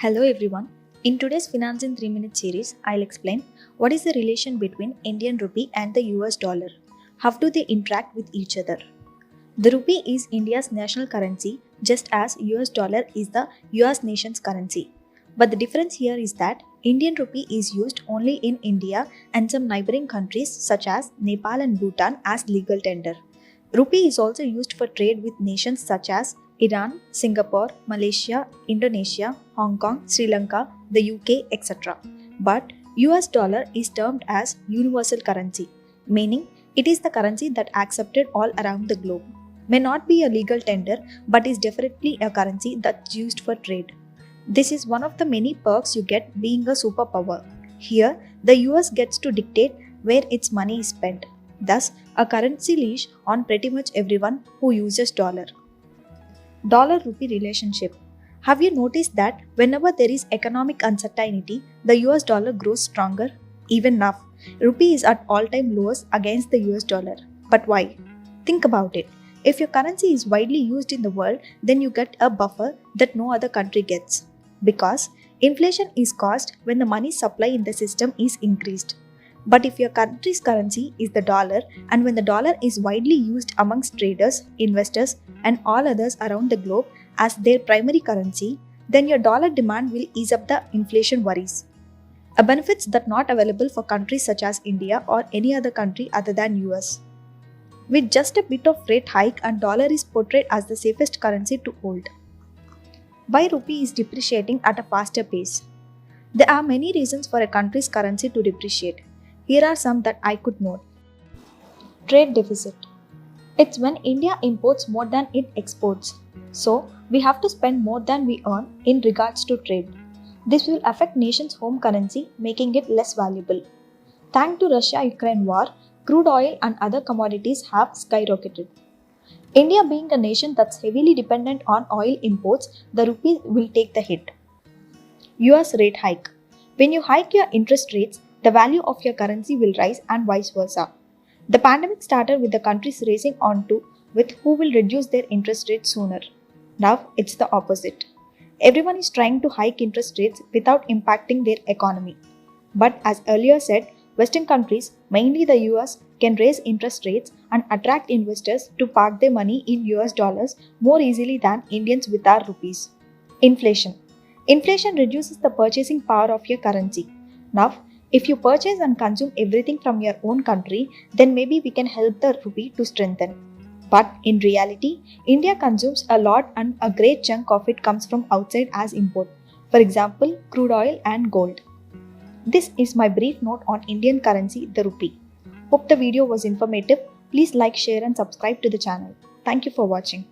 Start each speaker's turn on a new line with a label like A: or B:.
A: Hello everyone. In today's Finance in 3 Minute series, I'll explain what is the relation between Indian rupee and the US dollar. How do they interact with each other? The rupee is India's national currency just as US dollar is the US nation's currency. But the difference here is that Indian rupee is used only in India and some neighboring countries such as Nepal and Bhutan as legal tender. Rupee is also used for trade with nations such as Iran, Singapore, Malaysia, Indonesia, Hong Kong, Sri Lanka, the UK, etc. But US dollar is termed as universal currency, meaning it is the currency that accepted all around the globe. May not be a legal tender, but is definitely a currency that's used for trade. This is one of the many perks you get being a superpower. Here, the US gets to dictate where its money is spent. Thus, a currency leash on pretty much everyone who uses dollar. Dollar-rupee relationship. Have you noticed that whenever there is economic uncertainty, the US dollar grows stronger? Even now, rupee is at all-time lows against the US dollar. But why? Think about it. If your currency is widely used in the world, then you get a buffer that no other country gets. Because inflation is caused when the money supply in the system is increased. But if your country's currency is the dollar, and when the dollar is widely used amongst traders, investors, and all others around the globe as their primary currency, then your dollar demand will ease up the inflation worries. A benefits that not available for countries such as India or any other country other than US. With just a bit of rate hike, and dollar is portrayed as the safest currency to hold. Why rupee is depreciating at a faster pace? There are many reasons for a country's currency to depreciate. Here are some that I could note. Trade deficit. It's when India imports more than it exports. So, we have to spend more than we earn in regards to trade. This will affect nation's home currency, making it less valuable. Thanks to Russia-Ukraine war, crude oil and other commodities have skyrocketed. India being a nation that's heavily dependent on oil imports, the rupee will take the hit. U.S. rate hike. When you hike your interest rates, the value of your currency will rise and vice versa. The pandemic started with the countries racing on to with who will reduce their interest rates sooner. Now it's the opposite. Everyone is trying to hike interest rates without impacting their economy. But as earlier said, Western countries, mainly the US, can raise interest rates and attract investors to park their money in US dollars more easily than Indians with our rupees. Inflation. Inflation reduces the purchasing power of your currency. Now, if you purchase and consume everything from your own country, then maybe we can help the rupee to strengthen. But in reality, India consumes a lot and a great chunk of it comes from outside as import. For example, crude oil and gold. This is my brief note on Indian currency, the rupee. Hope the video was informative. Please like, share and subscribe to the channel. Thank you for watching.